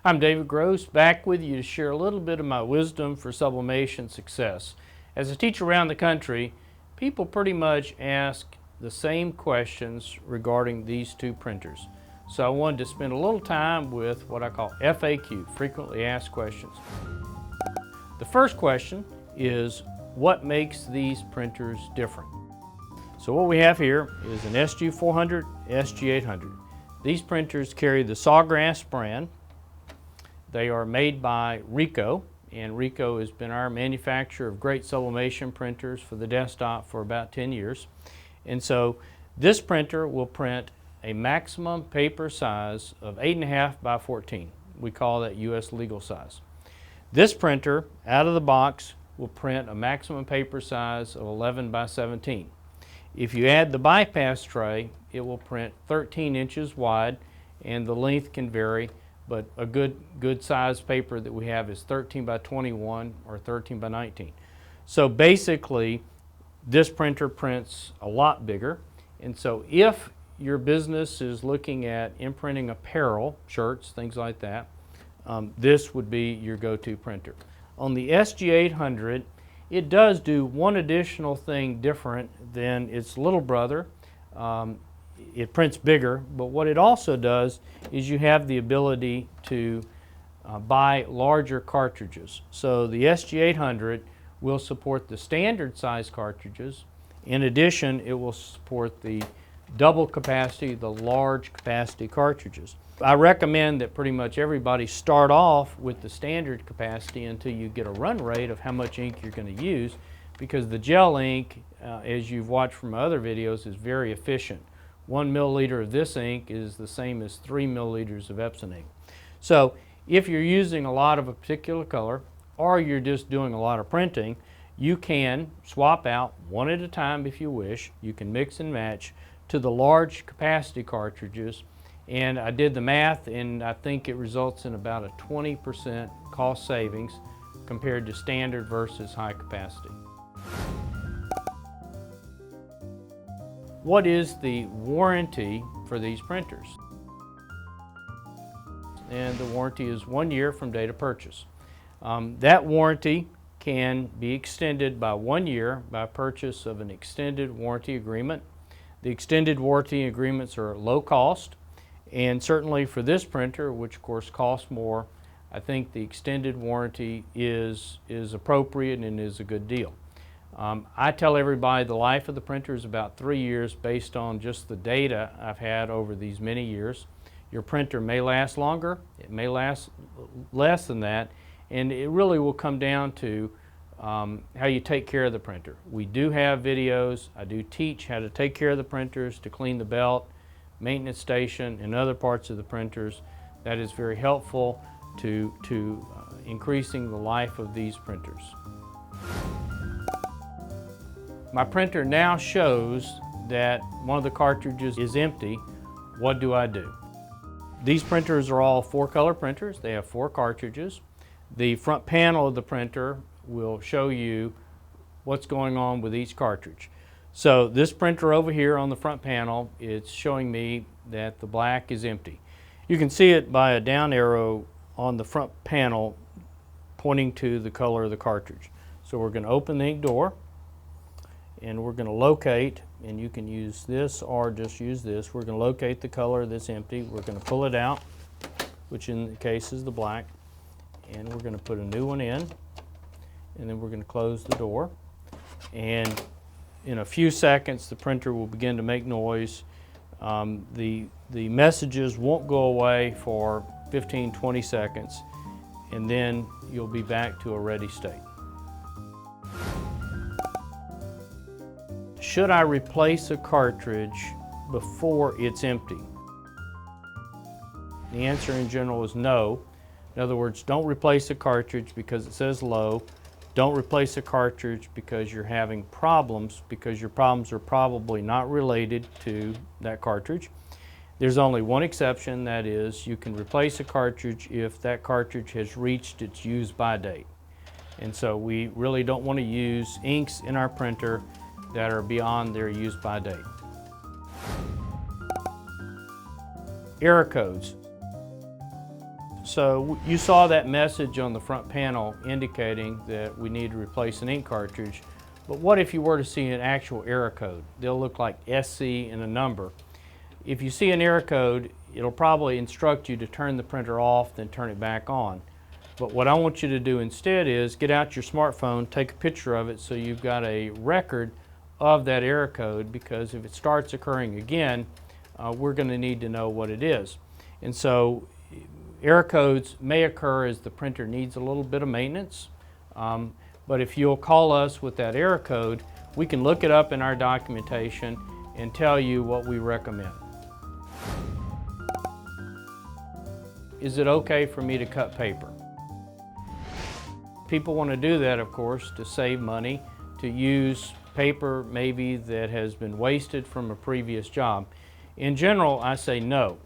I'm David Gross, back with you to share a little bit of my wisdom for sublimation success. As a teacher around the country, people pretty much ask the same questions regarding these two printers. So I wanted to spend a little time with what I call FAQ, frequently asked questions. The first question is, what makes these printers different? So what we have here is an SG400, SG800. These printers carry the Sawgrass brand. They are made by Ricoh, and Ricoh has been our manufacturer of great sublimation printers for the desktop for about 10 years. And so this printer will print a maximum paper size of 8.5 by 14. We call that US legal size. This printer, out of the box, will print a maximum paper size of 11 by 17. If you add the bypass tray, it will print 13 inches wide, and the length can vary, but a good size paper that we have is 13 by 21 or 13 by 19. So basically, this printer prints a lot bigger, and so if your business is looking at imprinting apparel, shirts, things like that, this would be your go-to printer. On the SG800, it does do one additional thing different than its little brother. It prints bigger, but what it also does is you have the ability to buy larger cartridges. So the SG800 will support the standard size cartridges. In addition, it will support the double capacity, the large capacity cartridges. I recommend that pretty much everybody start off with the standard capacity until you get a run rate of how much ink you're going to use, because the gel ink, as you've watched from my other videos, is very efficient. 1 milliliter of this ink is the same as 3 milliliters of Epson ink. So if you're using a lot of a particular color, or you're just doing a lot of printing, you can swap out one at a time if you wish. You can mix and match to the large capacity cartridges, and I did the math, and I think it results in about a 20% cost savings compared to standard versus high capacity. What is the warranty for these printers? And the warranty is 1 year from date of purchase. That warranty can be extended by 1 year by purchase of an extended warranty agreement. The extended warranty agreements are low cost, and certainly for this printer, which of course costs more, I think the extended warranty is appropriate and is a good deal. I tell everybody the life of the printer is about 3 years based on just the data I've had over these many years. Your printer may last longer, it may last less than that, and it really will come down to how you take care of the printer. We do have videos. I do teach how to take care of the printers, to clean the belt, maintenance station, and other parts of the printers. That is very helpful to increasing the life of these printers. My printer now shows that one of the cartridges is empty. What do I do? These printers are all 4-color printers. They have 4 cartridges. The front panel of the printer will show you what's going on with each cartridge. So this printer over here on the front panel, it's showing me that the black is empty. You can see it by a down arrow on the front panel pointing to the color of the cartridge. So we're going to open the ink door, and we're going to locate, and you can use this or just use this. We're going to locate the color that's empty. We're going to pull it out, which in the case is the black, and we're going to put a new one in, and then we're going to close the door. And in a few seconds, the printer will begin to make noise. The messages won't go away for 15-20 seconds, and then you'll be back to a ready state. Should I replace a cartridge before it's empty? The answer in general is no. In other words, don't replace a cartridge because it says low. Don't replace a cartridge because you're having problems, because your problems are probably not related to that cartridge. There's only one exception, that is, you can replace a cartridge if that cartridge has reached its use-by date. And so we really don't want to use inks in our printer that are beyond their use-by date. Error codes. So you saw that message on the front panel indicating that we need to replace an ink cartridge, but what if you were to see an actual error code? They'll look like SC and a number. If you see an error code, it'll probably instruct you to turn the printer off, then turn it back on. But what I want you to do instead is get out your smartphone, take a picture of it so you've got a record of that error code, because if it starts occurring again, we're going to need to know what it is. And so error codes may occur as the printer needs a little bit of maintenance, but if you'll call us with that error code, we can look it up in our documentation and tell you what we recommend. Is it okay for me to cut paper? People want to do that, of course, to save money, to use paper maybe that has been wasted from a previous job. In general, I say no.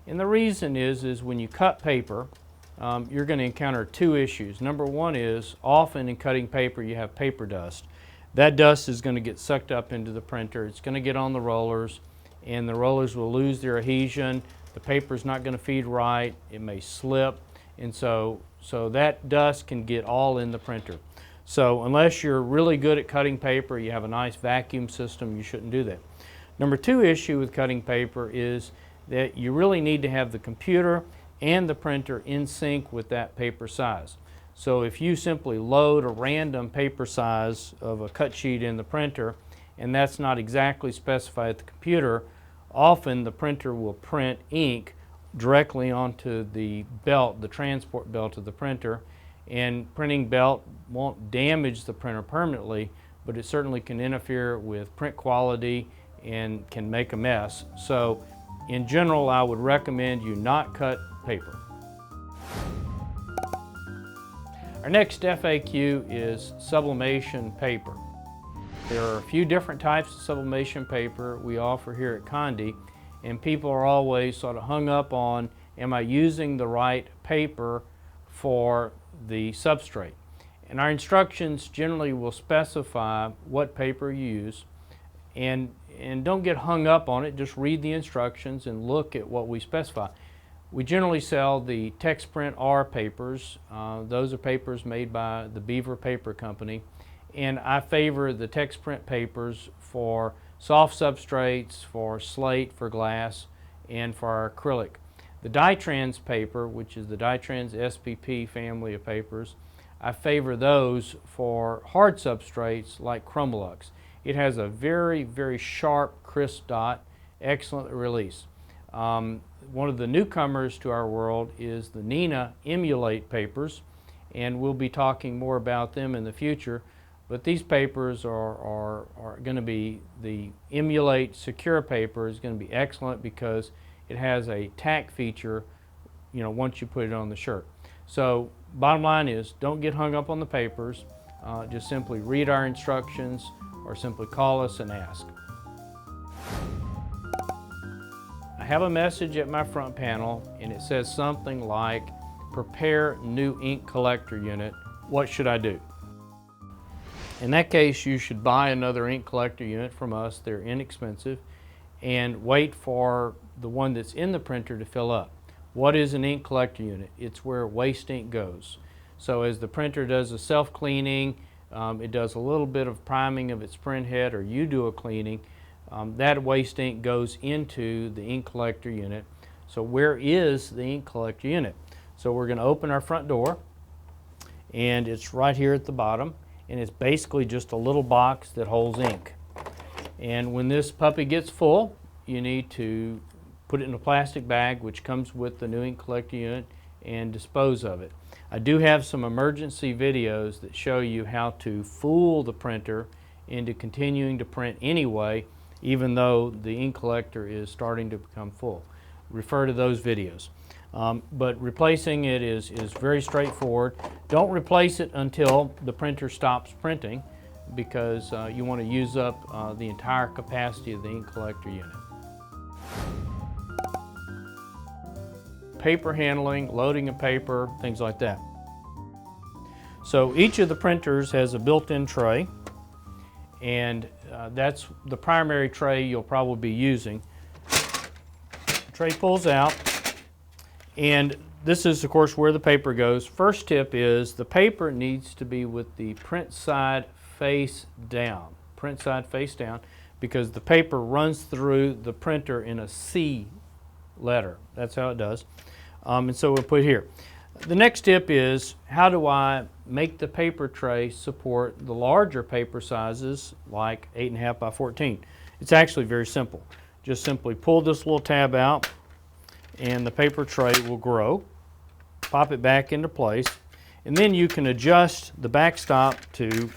And the reason is when you cut paper, you're going to encounter two issues. Number one is often in cutting paper you have paper dust. That dust is going to get sucked up into the printer. It's going to get on the rollers, and the rollers will lose their adhesion. The paper's not going to feed right. It may slip, and so that dust can get all in the printer. So unless you're really good at cutting paper, you have a nice vacuum system, you shouldn't do that. Number two issue with cutting paper is that you really need to have the computer and the printer in sync with that paper size. So if you simply load a random paper size of a cut sheet in the printer and that's not exactly specified at the computer, often the printer will print ink directly onto the belt, the transport belt of the printer, and printing belt won't damage the printer permanently, but it certainly can interfere with print quality and can make a mess. So in general, I would recommend you not cut paper. Our next FAQ is sublimation paper. There are a few different types of sublimation paper we offer here at Condé, and people are always sort of hung up on, am I using the right paper for the substrate? And our instructions generally will specify what paper you use, and don't get hung up on it, just read the instructions and look at what we specify. We generally sell the TexPrint R papers. Those are papers made by the Beaver Paper Company, and I favor the TexPrint papers for soft substrates, for slate, for glass, and for our acrylic. The Dytrans paper, which is the Dytrans SPP family of papers, I favor those for hard substrates like Chromolux. It has a very, very sharp, crisp dot, excellent release. One of the newcomers to our world is the Neenah Emulate papers, and we'll be talking more about them in the future. But these papers are going to be, the Emulate Secure paper is going to be excellent because it has a tack feature, you know, once you put it on the shirt. So bottom line is, don't get hung up on the papers. Just simply read our instructions or simply call us and ask. I have a message at my front panel and it says something like, prepare new ink collector unit. What should I do? In that case, you should buy another ink collector unit from us. They're inexpensive, and wait for the one that's in the printer to fill up. What is an ink collector unit? It's where waste ink goes. So as the printer does a self-cleaning, it does a little bit of priming of its print head, or you do a cleaning, that waste ink goes into the ink collector unit. So where is the ink collector unit? So we're going to open our front door, and it's right here at the bottom, and it's basically just a little box that holds ink. And when this puppy gets full, you need to put it in a plastic bag, which comes with the new ink collector unit, and dispose of it. I do have some emergency videos that show you how to fool the printer into continuing to print anyway, even though the ink collector is starting to become full. Refer to those videos. But replacing it is very straightforward. Don't replace it until the printer stops printing, because you want to use up the entire capacity of the ink collector unit. Paper handling, loading of paper, things like that. So each of the printers has a built-in tray, and that's the primary tray you'll probably be using. The tray pulls out, and this is of course where the paper goes. First tip is the paper needs to be with the print side face down. Print side face down, because the paper runs through the printer in a C letter. That's how it does. And so we'll put here. The next tip is, how do I make the paper tray support the larger paper sizes like 8.5 by 14? It's actually very simple. Just simply pull this little tab out and the paper tray will grow. Pop it back into place, and then you can adjust the backstop to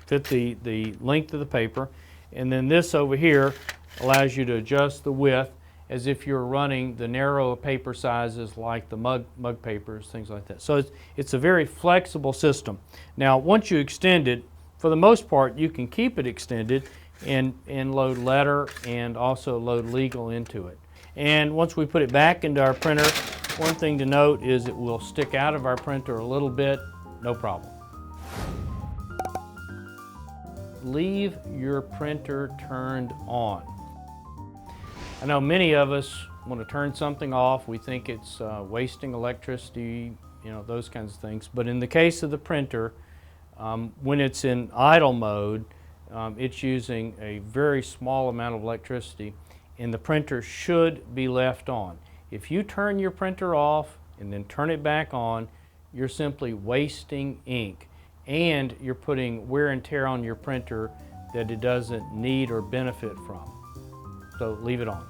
fit the length of the paper, and then this over here allows you to adjust the width as if you're running the narrow paper sizes like the mug papers, things like that. So it's a very flexible system. Now once you extend it, for the most part you can keep it extended and load letter and also load legal into it. And once we put it back into our printer, one thing to note is it will stick out of our printer a little bit, no problem. Leave your printer turned on. I know many of us want to turn something off. We think it's wasting electricity, you know, those kinds of things. But in the case of the printer, when it's in idle mode, it's using a very small amount of electricity, and the printer should be left on. If you turn your printer off and then turn it back on, you're simply wasting ink, and you're putting wear and tear on your printer that it doesn't need or benefit from. So leave it on.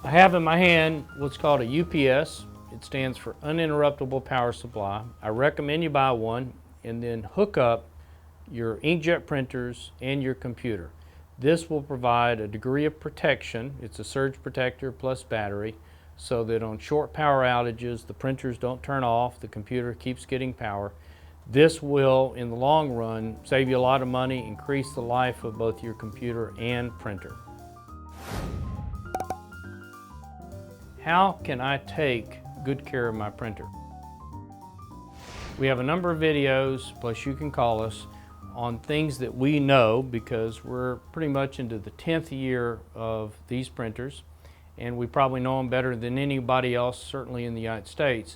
I have in my hand what's called a UPS. It stands for Uninterruptible Power Supply. I recommend you buy one and then hook up your inkjet printers and your computer. This will provide a degree of protection. It's a surge protector plus battery, so that on short power outages the printers don't turn off, the computer keeps getting power. This will, in the long run, save you a lot of money, increase the life of both your computer and printer. How can I take good care of my printer? We have a number of videos, plus you can call us, on things that we know, because we're pretty much into the 10th year of these printers, and we probably know them better than anybody else, certainly in the United States,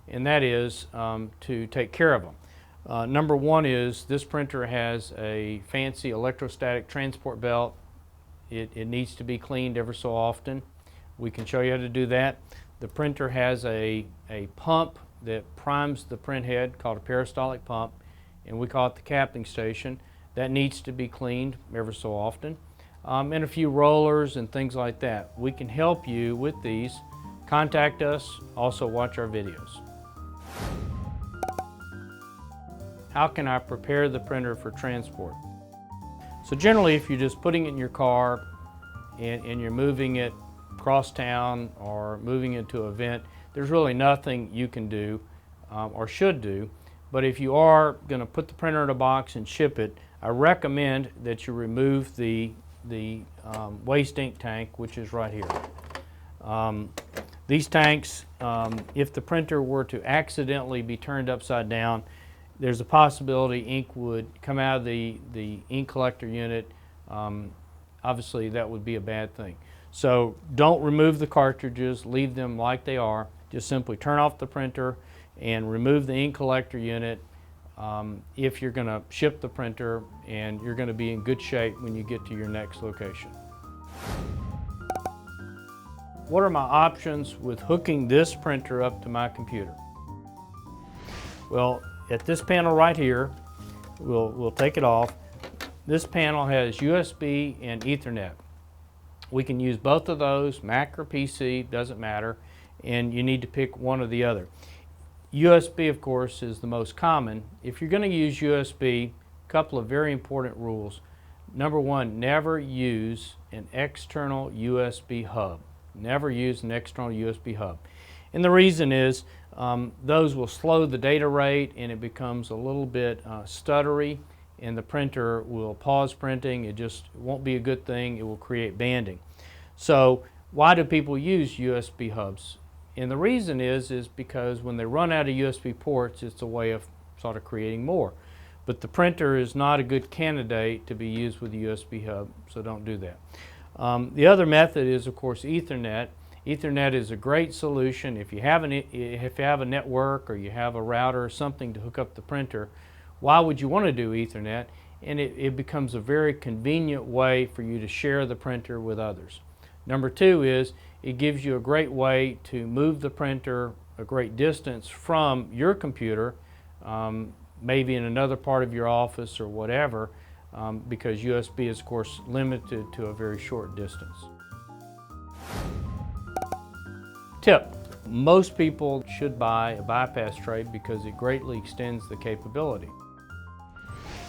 and that is to take care of them. Number one is this printer has a fancy electrostatic transport belt. It needs to be cleaned ever so often. We can show you how to do that. The printer has a pump that primes the print head called a peristaltic pump, and we call it the capping station. That needs to be cleaned ever so often. And a few rollers and things like that. We can help you with these. Contact us, also watch our videos. How can I prepare the printer for transport? So generally, if you're just putting it in your car and you're moving it across town or moving it to an event, there's really nothing you can do or should do. But if you are going to put the printer in a box and ship it, I recommend that you remove the waste ink tank, which is right here. These tanks, if the printer were to accidentally be turned upside down, there's a possibility ink would come out of the ink collector unit. Obviously that would be a bad thing. So don't remove the cartridges, leave them like they are. Just simply turn off the printer and remove the ink collector unit if you're going to ship the printer, and you're going to be in good shape when you get to your next location. What are my options with hooking this printer up to my computer? Well, at this panel right here, we'll take it off. This panel has USB and Ethernet. We can use both of those, Mac or PC, doesn't matter, and you need to pick one or the other. USB, of course, is the most common. If you're going to use USB, a couple of very important rules. Number one, never use an external USB hub. Never use an external USB hub. And the reason is those will slow the data rate, and it becomes a little bit stuttery, and the printer will pause printing. It just won't be a good thing. It will create banding. So why do people use USB hubs? And the reason is because when they run out of USB ports, it's a way of sort of creating more. but the printer is not a good candidate to be used with a USB hub, so don't do that. The other method is, of course, Ethernet. Ethernet is a great solution if you have a network or you have a router or something to hook up the printer. Why would you want to do Ethernet? And it becomes a very convenient way for you to share the printer with others. Number two is it gives you a great way to move the printer a great distance from your computer, maybe in another part of your office or whatever, because USB is, of course, limited to a very short distance. Tip: most people should buy a bypass tray because it greatly extends the capability.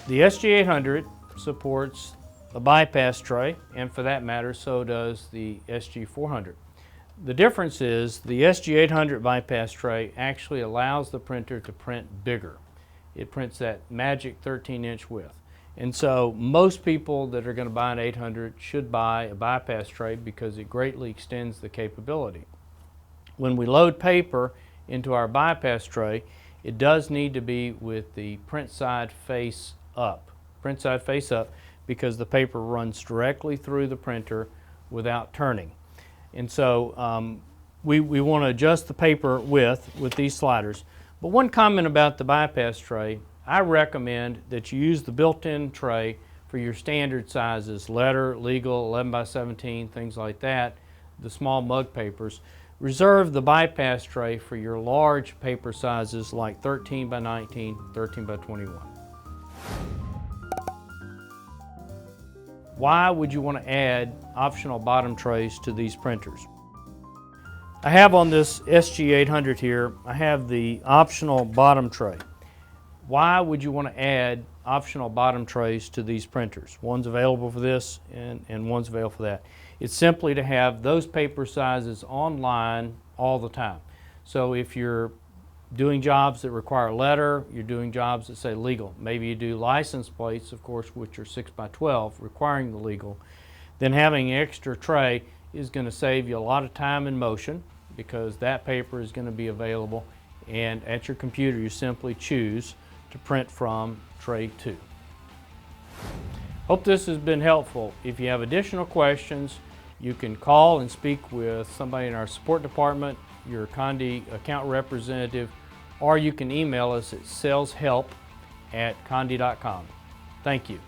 The SG800 supports a bypass tray, and for that matter, so does the SG400. The difference is the SG800 bypass tray actually allows the printer to print bigger. It prints that magic 13-inch width. And so most people that are going to buy an 800 should buy a bypass tray because it greatly extends the capability. When we load paper into our bypass tray, it does need to be with the print side face up. Print side face up, because the paper runs directly through the printer without turning. And so we want to adjust the paper width with these sliders. But one comment about the bypass tray: I recommend that you use the built-in tray for your standard sizes, letter, legal, 11 by 17, things like that, the small mug papers. Reserve the bypass tray for your large paper sizes like 13 by 19, 13 by 21. Why would you want to add optional bottom trays to these printers? I have on this SG800 here, I have the optional bottom tray. Why would you want to add optional bottom trays to these printers? One's available for this and one's available for that. It's simply to have those paper sizes online all the time. So if you're doing jobs that require letter, you're doing jobs that say legal, maybe you do license plates, of course, which are 6 by 12, requiring the legal, then having an extra tray is going to save you a lot of time and motion, because that paper is going to be available, and at your computer you simply choose to print from tray 2. Hope this has been helpful. If you have additional questions, you can call and speak with somebody in our support department, your Condé account representative, or you can email us at saleshelp@condé.com. Thank you.